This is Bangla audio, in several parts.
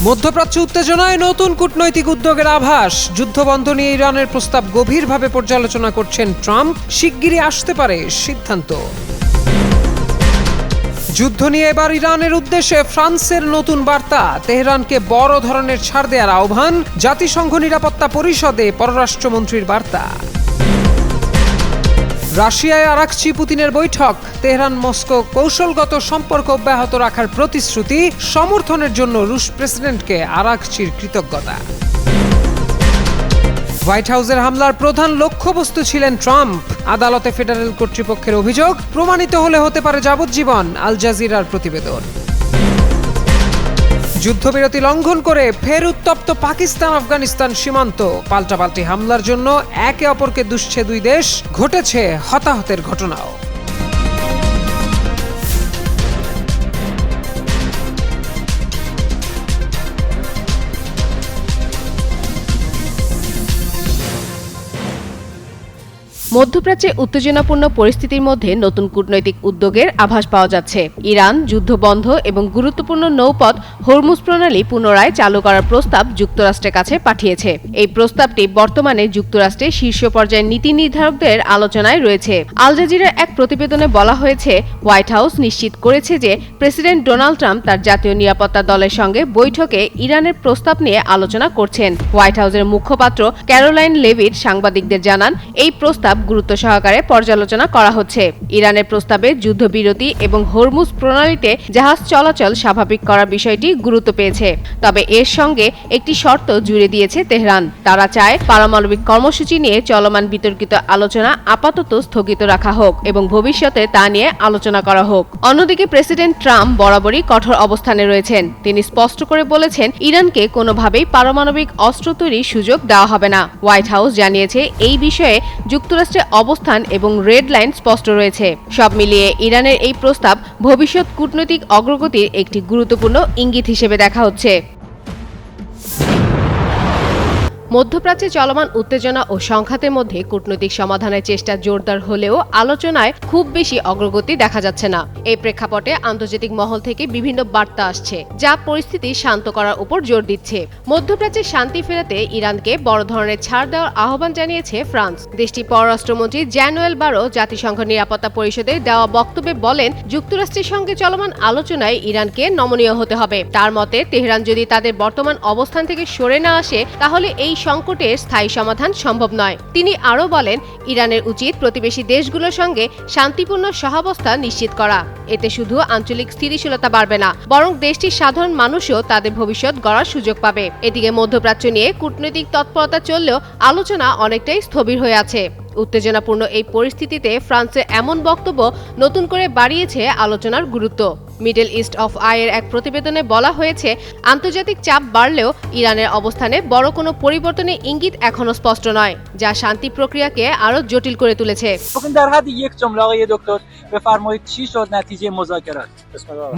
মধ্যপ্রাচ্য উত্তেজনায় নতুন কূটনৈতিক উদ্যোগের আভাস। যুদ্ধবন্ধ নিয়ে ইরানের প্রস্তাব গভীরভাবে পর্যালোচনা করছেন ট্রাম্প। শিগগিরই আসতে পারে সিদ্ধান্ত। যুদ্ধ নিয়ে এবার ইরানের উদ্দেশ্যে ফ্রান্সের নতুন বার্তা। তেহরানকে বড় ধরনের ছাড় দেওয়ার আহ্বান। জাতিসংঘ নিরাপত্তা পরিষদে পররাষ্ট্রমন্ত্রীর বার্তা। রাশিয়ায় আরাকচি পুতিনের বৈঠক। তেহরান মস্কো কৌশলগত সম্পর্ক অব্যাহত রাখার প্রতিশ্রুতি। সমর্থনের জন্য রুশ প্রেসিডেন্টকে আরাকচির কৃতজ্ঞতা। হোয়াইট হাউসের হামলার প্রধান লক্ষ্যবস্তু ছিলেন ট্রাম্প। আদালতে ফেডারেল কর্তৃপক্ষের অভিযোগ প্রমাণিত হলে হতে পারে যাবজ্জীবন। আল জাজিরার প্রতিবেদন। যুদ্ধবিরতি লঙ্ঘন করে ফের উত্তপ্ত পাকিস্তান আফগানিস্তান সীমান্ত। পাল্টাপাল্টি হামলার জন্য একে অপরকে দুষছে দুই দেশ। ঘটেছে হতাহতের ঘটনাও। মধ্যপ্রাচ্যে উত্তেজনাপূর্ণ পরিস্থিতির মধ্যে নতুন কূটনৈতিক উদ্যোগের আভাস পাওয়া যাচ্ছে। ইরান যুদ্ধবন্ধ এবং গুরুত্বপূর্ণ নৌপথ হরমুজ প্রণালী পুনরায় চালু করার প্রস্তাব যুক্তরাষ্ট্রের কাছে পাঠিয়েছে। এই প্রস্তাবটি বর্তমানে যুক্তরাষ্ট্রের শীর্ষ পর্যায়ের নীতি নির্ধারকদের আলোচনায় রয়েছে। আল জাজিরার এক প্রতিবেদনে বলা হয়েছে, হোয়াইট হাউস নিশ্চিত করেছে যে প্রেসিডেন্ট ডোনাল্ড ট্রাম্প তার জাতীয় নিরাপত্তা দলের সঙ্গে বৈঠকে ইরানের প্রস্তাব নিয়ে আলোচনা করছেন। হোয়াইট হাউসের মুখপাত্র ক্যারোলাইন লেভিট সাংবাদিকদের জানান, এই প্রস্তাব গুরুত্ব সহকারে পর্যালোচনা করা হচ্ছে। ইরানের প্রস্তাবে যুদ্ধবিরতি এবং হরমুজ প্রণালীতে জাহাজ চলাচল স্বাভাবিক করার বিষয়টি গুরুত্ব পেয়েছে। তবে এর সঙ্গে একটি শর্ত জুড়ে দিয়েছে তেহরান। তারা চায় পারমাণবিক কর্মসূচি নিয়ে চলমান বিতর্কিত আলোচনা আপাতত স্থগিত রাখা হোক এবং ভবিষ্যতে তা নিয়ে আলোচনা করা হোক। অন্যদিকে প্রেসিডেন্ট ট্রাম্প বরাবরই কঠোর অবস্থানে রয়েছেন। তিনি স্পষ্ট করে বলেছেন, ইরানকে কোনোভাবেই পারমাণবিক অস্ত্র তৈরির সুযোগ দেওয়া হবে না। হোয়াইট হাউস জানিয়েছে, এই বিষয়ে যুক্তরাষ্ট্রের অবস্থান এবং রেড লাইন স্পষ্ট রয়েছে। সব মিলিয়ে ইরানের এই প্রস্তাব ভবিষ্যৎ কূটনৈতিক অগ্রগতির একটি গুরুত্বপূর্ণ ইঙ্গিত হিসেবে দেখা হচ্ছে। মধ্যপ্রাচ্যে চলমান উত্তেজনা ও সংঘাতের মধ্যে কূটনৈতিক সমাধানের চেষ্টা জোরদার হলেও আলোচনায় খুব বেশি অগ্রগতি দেখা যাচ্ছে না। এই প্রেক্ষাপটে আন্তর্জাতিক মহল থেকে বিভিন্ন বার্তা আসছে, যা পরিস্থিতি শান্ত করার উপর জোর দিচ্ছে। মধ্যপ্রাচ্যে শান্তি ফেরাতে ইরানকে বড় ধরনের ছাড় দেওয়ার আহ্বান জানিয়েছে ফ্রান্স। দেশটির পররাষ্ট্রমন্ত্রী জ্যানুয়েল বারো জাতিসংঘ নিরাপত্তা পরিষদে দেওয়া বক্তব্যে বলেন, যুক্তরাষ্ট্রের সঙ্গে চলমান আলোচনায় ইরানকে নমনীয় হতে হবে। তার মতে, তেহরান যদি তাদের বর্তমান অবস্থান থেকে সরে না আসে, তাহলে এই সংকটের স্থায়ী সমাধান সম্ভব নয়। তিনি আরও বলেন, ইরানের উচিত প্রতিবেশী দেশগুলোর সঙ্গে শান্তিপূর্ণ সহাবস্থা নিশ্চিত করা। এতে শুধু আঞ্চলিক স্থিতিশীলতা বাড়বে না, বরং দেশটির সাধারণ মানুষও তাদের ভবিষ্যৎ গড়ার সুযোগ পাবে। এদিকে মধ্যপ্রাচ্য নিয়ে কূটনৈতিক তৎপরতা চললেও আলোচনা অনেকটাই স্থবির হয়ে আছে। উত্তেজনাপূর্ণ এই পরিস্থিতিতে ফ্রান্সের এমন বক্তব্য নতুন করে বাড়িয়েছে আলোচনার গুরুত্ব। মিডল ইস্ট অফ আইয়ের এক প্রতিবেদনে বলা হয়েছে, আন্তর্জাতিক চাপ বাড়লেও ইরানের অবস্থানে বড় কোনো পরিবর্তনের ইঙ্গিত এখনো স্পষ্ট নয়, যা শান্তি প্রক্রিয়াকে আরো জটিল করে তুলেছে।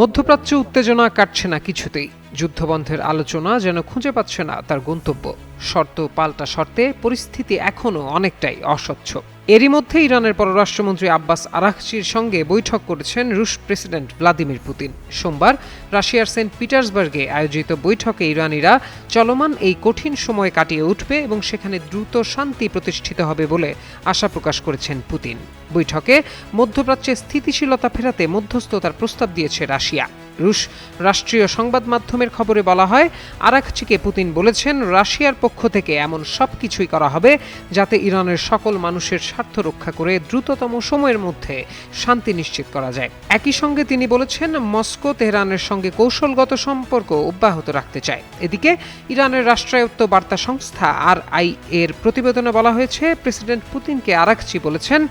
মধ্যপ্রাচ্য উত্তেজনা কাটছে না কিছুতেই। যুদ্ধবন্ধের আলোচনা যেন খুঁজে পাচ্ছে না তার গন্তব্য। শর্ত পাল্টা শর্তে পরিস্থিতি এখনো অনেকটাই অস্বচ্ছ। এরই মধ্যে ইরানের পররাষ্ট্রমন্ত্রী আব্বাস আরাকচির সঙ্গে বৈঠক করেছেন রুশ প্রেসিডেন্ট ভ্লাদিমির পুতিন। সোমবার রাশিয়ার সেন্ট পিটার্সবার্গে আয়োজিত বৈঠকে ইরানিরা চলমান এই কঠিন সময় কাটিয়ে উঠবে এবং সেখানে দ্রুত শান্তি প্রতিষ্ঠিত হবে বলে আশা প্রকাশ করেছেন পুতিন। বৈঠকে মধ্যপ্রাচ্যে স্থিতিশীলতা ফেরাতে মধ্যস্থতার প্রস্তাব দিয়েছে রাশিয়া। রুশ রাষ্ট্রীয় সংবাদ মাধ্যমের খবরে বলা হয়, আরাকচিকে পুতিন বলেছেন, রাশিয়ার পক্ষ থেকে এমন সবকিছুই করা হবে যাতে ইরানের সকল মানুষের স্বার্থ রক্ষা করে দ্রুততম সময়ের মধ্যে শান্তি নিশ্চিত করা যায়। একই সঙ্গে তিনি বলেছেন, মস্কো তেহরানের সঙ্গে কৌশলগত সম্পর্ক অব্যাহত রাখতে চায়। এদিকে ইরানের রাষ্ট্রায়ত্ত বার্তা সংস্থা RIA এর প্রতিবেদনে বলা হয়েছে, প্রেসিডেন্ট পুতিনকে আরাকচি বলেছেন,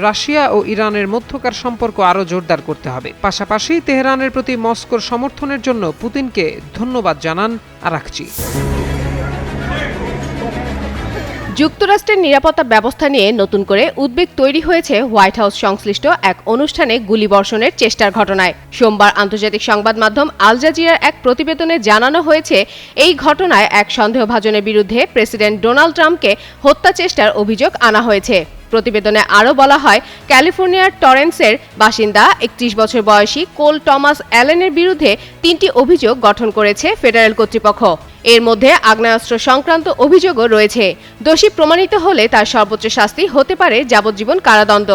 রাশিয়া ও ইরানের মধ্যকার সম্পর্ক আরও জোরদার করতে হবে। পাশাপাশি তেহরানের প্রতি মস্কোর সমর্থনের জন্য পুতিনকে ধন্যবাদ জানান আরাকচি। যুক্তরাষ্ট্রের নিরাপত্তা ব্যবস্থা নিয়ে নতুন করে উদ্বেগ তৈরি হয়েছে হোয়াইট হাউস সংশ্লিষ্ট এক অনুষ্ঠানে গুলিবর্ষণের চেষ্টার ঘটনায়। সোমবার আন্তর্জাতিক সংবাদ মাধ্যম আল জাজিরার এক প্রতিবেদনে জানানো হয়েছে, এই ঘটনায় এক সন্দেহভাজনের বিরুদ্ধে প্রেসিডেন্ট ডোনাল্ড ট্রাম্পকে হত্যা চেষ্টার অভিযোগ আনা হয়েছে। প্রতিবেদনে আরও বলা হয়, ক্যালিফোর্নিয়ার টরেন্সের বাসিন্দা ৩১ বছর বয়সী কোল টমাস অ্যালেনের বিরুদ্ধে ৩টি অভিযোগ গঠন করেছে ফেডারেল কর্তৃপক্ষ। এর মধ্যে আগ্নেয়াস্ত্র সংক্রান্ত অভিযোগও রয়েছে। দোষী প্রমাণিত হলে তার সর্বোচ্চ শাস্তি হতে পারে যাবজ্জীবন কারাদণ্ড।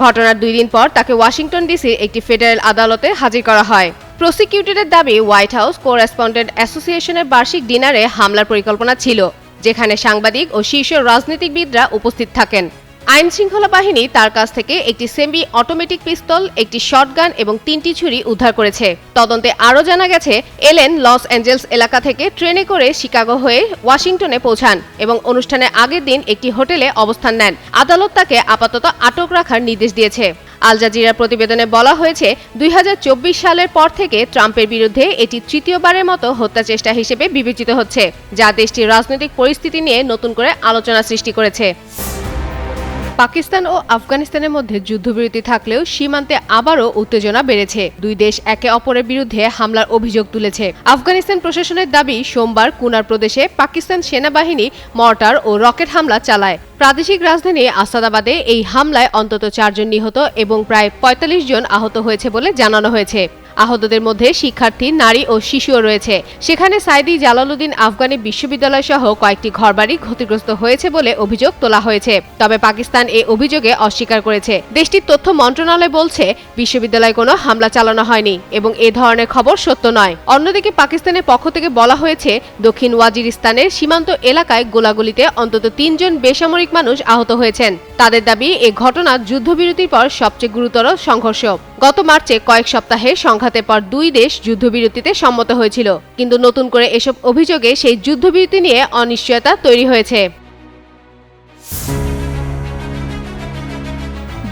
ঘটনার 2 দিন পর তাকে ওয়াশিংটন ডিসির একটি ফেডারেল আদালতে হাজির করা হয়। প্রসিকিউটরের দাবি, হোয়াইট হাউস করেসপন্ডেন্ট অ্যাসোসিয়েশনের বার্ষিক ডিনারে হামলার পরিকল্পনা ছিল, যেখানে সাংবাদিক ও শীর্ষ রাজনীতিবিদরা উপস্থিত থাকেন। আইন শৃঙ্খলা বাহিনী তার কাছ থেকে একটি সেমি অটোমেটিক পিস্তল, একটি শটগান এবং 3টি ছুরি উদ্ধার করেছে। তদন্তে আরও জানা গেছে, এলেন লস অ্যাঞ্জেলস এলাকা থেকে ট্রেনে করে শিকাগো হয়ে ওয়াশিংটনে পৌঁছান এবং অনুষ্ঠানের আগের দিন একটি হোটেলে অবস্থান নেন। আদালত তাকে আপাতত আটক রাখার নির্দেশ দিয়েছে। আল জাজিরার প্রতিবেদনে বলা হয়েছে, 2024 সালের পর থেকে ট্রাম্পের বিরুদ্ধে এটি তৃতীয়বারের মতো হত্যা চেষ্টা হিসেবে বিবেচিত হচ্ছে, যা দেশটির রাজনৈতিক পরিস্থিতি নিয়ে নতুন করে আলোচনা সৃষ্টি করেছে। পাকিস্তান ও আফগানিস্তানের মধ্যে যুদ্ধবিরতি থাকলেও সীমান্তে আবারও উত্তেজনা বেড়েছে। 2 দেশ একে অপরের বিরুদ্ধে হামলার অভিযোগ তুলেছে। আফগানিস্তান প্রশাসনের দাবি, সোমবার কুনার প্রদেশে পাকিস্তান সেনাবাহিনী মর্টার ও রকেট হামলা চালায়। প্রাদেশিক রাজধানী আসাদাবাদে এই হামলায় অন্তত 4 জন নিহত এবং প্রায় 45 জন আহত হয়েছে বলে জানানো হয়েছে। আহতদের মধ্যে শিক্ষার্থী, নারী ও শিশুও রয়েছে। সেখানে সাইদি জালালউদ্দিন আফগানি বিশ্ববিদ্যালয় সহ কয়েকটি ঘরবাড়ি ক্ষতিগ্রস্ত হয়েছে বলে অভিযোগ তোলা হয়েছে। তবে পাকিস্তান এই অভিযোগে অস্বীকার করেছে। দেশটির তথ্য মন্ত্রণালয় বলছে, বিশ্ববিদ্যালয়ে কোনো হামলা চালানো হয়নি এবং এ ধরনের খবর সত্য নয়। অন্যদিকে পাকিস্তানের পক্ষ থেকে বলা হয়েছে, দক্ষিণ ওয়াজিরিস্তানের সীমান্ত এলাকায় গোলাগুলিতে অন্তত 3 জন বেসামরিক মানুষ আহত হয়েছেন। তাদের দাবি, এ ঘটনা যুদ্ধবিরতির পর সবচেয়ে গুরুতর সংঘর্ষ। গত মার্চে কয়েক সপ্তাহের সংঘাতের পর 2 দেশ যুদ্ধবিরতিতে সম্মত হয়েছিল, কিন্তু নতুন করে এসব অভিযোগে সেই যুদ্ধবিরতি নিয়ে অনিশ্চয়তা তৈরি হয়েছে।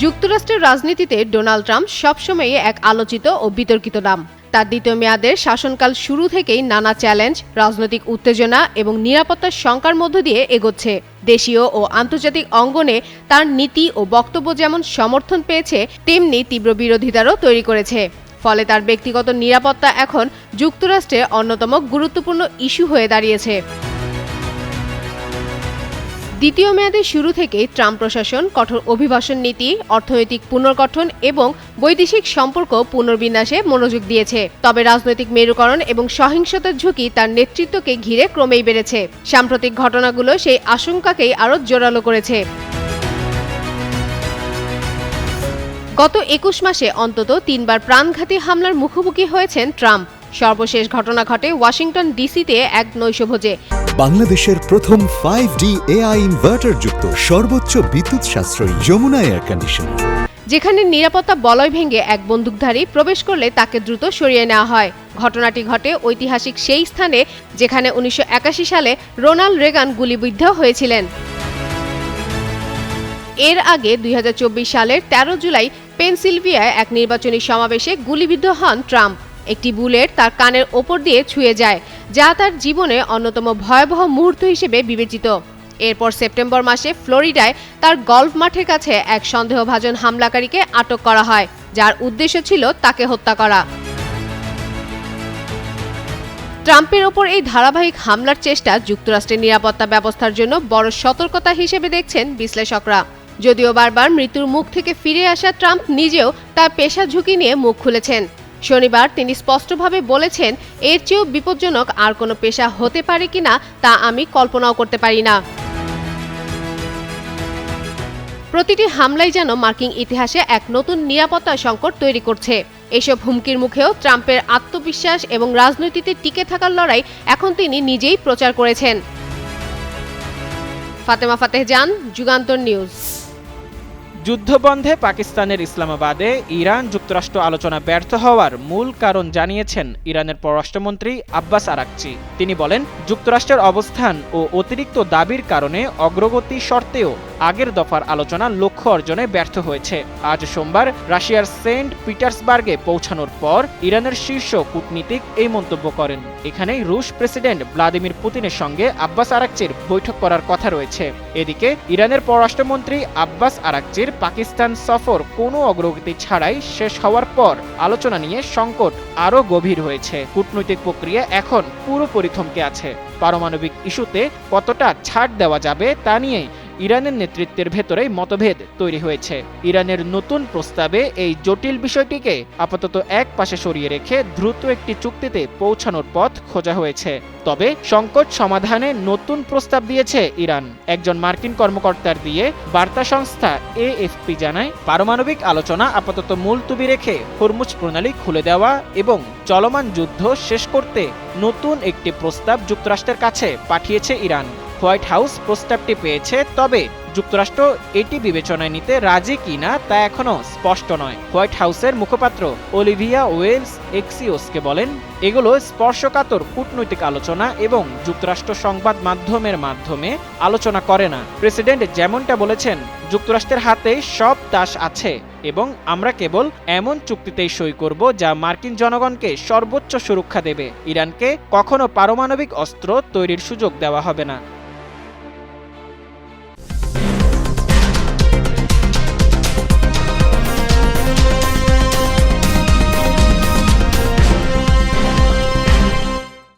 যুক্তরাষ্ট্রের রাজনীতিতে ডোনাল্ড ট্রাম্প সবসময়ই এক আলোচিত ও বিতর্কিত নাম। তার দ্বিতীয় মেয়াদের শাসনকাল শুরু থেকেই নানা চ্যালেঞ্জ, রাজনৈতিক উত্তেজনা এবং নিরাপত্তার শঙ্কার মধ্য দিয়ে এগোচ্ছে। দেশীয় ও আন্তর্জাতিক অঙ্গনে তার নীতি ও বক্তব্য যেমন সমর্থন পেয়েছে, তেমনি তীব্র বিরোধিতারও তৈরি করেছে। ফলে তার ব্যক্তিগত নিরাপত্তা এখন যুক্তরাষ্ট্রে অন্যতম গুরুত্বপূর্ণ ইস্যু হয়ে দাঁড়িয়েছে। দ্বিতীয় মেয়াদের শুরু থেকেই ট্রাম্প প্রশাসন কঠোর অভিবাসন নীতি, অর্থনৈতিক পুনর্গঠন এবং বৈদেশিক সম্পর্ক পুনর্বিন্যাসে মনোযোগ দিয়েছে। তবে রাজনৈতিক মেরুকরণ এবং সহিংসতার ঝুঁকি তার নেতৃত্বকে ঘিরে ক্রমেই বেড়েছে। সাম্প্রতিক ঘটনাগুলো সেই আশঙ্কাকেই আরও জোরালো করেছে। গত 21 মাসে অন্তত 3 বার প্রাণঘাতী হামলার মুখোমুখি হয়েছেন ট্রাম্প। সর্বশেষ ঘটনা ঘটে ওয়াশিংটন ডিসিতে এক নৈশভোজে। বাংলাদেশের প্রথম 5D AI ইনভার্টার যুক্ত সর্বোচ্চ বিদ্যুৎ সাশ্রয়ী যমুনা এয়ার কন্ডিশনার, যেখানে নিরাপত্তা বলয় ভেঙে এক বন্দুকধারী প্রবেশ করলে তাকে দ্রুত সরিয়ে নেওয়া হয়। ঘটনাটি ঘটে ঐতিহাসিক সেই স্থানে যেখানে 1981 সালে রোনাল্ড রেগান গুলিবিদ্ধ হয়েছিলেন। এর আগে 2024 সালের 13 জুলাই পেনসিলভিয়ায় এক নির্বাচনী সমাবেশে গুলিবিদ্ধ হন ট্রাম্প। একটি বুলেট তার কানের ওপর দিয়ে ছুঁয়ে যায়, যা তার জীবনে অন্যতম ভয়াবহ মুহূর্ত হিসেবে বিবেচিত। এরপর সেপ্টেম্বর মাসে ফ্লোরিডায় তার গলফ মাঠের কাছে এক সন্দেহভাজন হামলাকারীকে আটক করা হয়, যার উদ্দেশ্য ছিল তাকে হত্যা করা। ট্রাম্পের ওপর এই ধারাবাহিক হামলার চেষ্টা যুক্তরাষ্ট্রের নিরাপত্তা ব্যবস্থার জন্য বড় সতর্কতা হিসেবে দেখছেন বিশ্লেষকরা। যদিও বারবার মৃত্যুর মুখ থেকে ফিরে আসা ট্রাম্প নিজেও তার পেশা ঝুঁকি নিয়ে মুখ খুলেছেন। শনিবার তিনি স্পষ্টভাবে বলেছেন, এর চেয়েও বিপজ্জনক আর কোনো পেশা হতে পারে কিনা তা আমি কল্পনাও করতে পারি না। প্রতিটি হামলাই যেন মার্কিন ইতিহাসে এক নতুন নিরাপত্তা সংকট তৈরি করছে। এসব হুমকির মুখেও ট্রাম্পের আত্মবিশ্বাস এবং রাজনীতিতে টিকে থাকার লড়াই এখন তিনি নিজেই প্রচার করেছেন। ফাতেমা ফাতেহ জান, যুগান্তর নিউজ। যুদ্ধবন্ধে পাকিস্তানের ইসলামাবাদে ইরান যুক্তরাষ্ট্র আলোচনা ব্যর্থ হওয়ার মূল কারণ জানিয়েছেন ইরানের পররাষ্ট্রমন্ত্রী আব্বাস আরাকচি। তিনি বলেন, যুক্তরাষ্ট্রের অবস্থান ও অতিরিক্ত দাবির কারণে অগ্রগতি সত্ত্বেও আগের দফার আলোচনা লক্ষ্য অর্জনে ব্যর্থ হয়েছে। আজ সোমবার রাশিয়ার সেন্ট পিটার্সবার্গে পৌঁছানোর পর ইরানের শীর্ষ কূটনীতিক এই মন্তব্য করেন। এখানেই রুশ প্রেসিডেন্ট ভ্লাদিমির পুতিনের সঙ্গে আব্বাস আরাকচির বৈঠক করার কথা রয়েছে। এদিকে ইরানের পররাষ্ট্রমন্ত্রী আব্বাস আরাকচির পাকিস্তান সফর কোনো অগ্রগতি ছাড়াই শেষ হওয়ার পর আলোচনা নিয়ে সংকট আরও গভীর হয়েছে। কূটনৈতিক প্রক্রিয়া এখন পুরোপুরি থমকে আছে। পারমাণবিক ইস্যুতে কতটা ছাড় দেওয়া যাবে তা নিয়ে ইরানের নেতৃত্বের ভেতরেই মতভেদ তৈরি হয়েছে। ইরানের নতুন প্রস্তাবে এই জটিল বিষয়টিকে আপাতত এক পাশে সরিয়ে রেখে দ্রুত একটি চুক্তিতে পৌঁছানোর পথ খোঁজা হয়েছে। তবে সংকট সমাধানে নতুন প্রস্তাব দিয়েছে ইরান। একজন মার্কিন কর্মকর্তার দিয়ে বার্তা সংস্থা এএফপি জানায়, পারমাণবিক আলোচনা আপাতত মুলতুবি রেখে হরমুজ প্রণালী খুলে দেওয়া এবং চলমান যুদ্ধ শেষ করতে নতুন একটি প্রস্তাব যুক্তরাষ্ট্রের কাছে পাঠিয়েছে ইরান। হোয়াইট হাউস প্রস্তাবটি পেয়েছে, তবে যুক্তরাষ্ট্র এটি বিবেচনায় নিতে রাজি কিনা তা এখনো স্পষ্ট নয়। হোয়াইট হাউসের মুখপাত্র অলিভিয়া ওয়েলস এক্সিওসকে বলেন, এগুলো স্পর্শকাতর কূটনৈতিক আলোচনা এবং যুক্তরাষ্ট্র সংবাদ মাধ্যমের মাধ্যমে আলোচনা করে না। প্রেসিডেন্ট যেমনটা বলেছেন, যুক্তরাষ্ট্রের হাতে সব তাস আছে এবং আমরা কেবল এমন চুক্তিতেই সই করব যা মার্কিন জনগণকে সর্বোচ্চ সুরক্ষা দেবে। ইরানকে কখনো পারমাণবিক অস্ত্র তৈরির সুযোগ দেওয়া হবে না।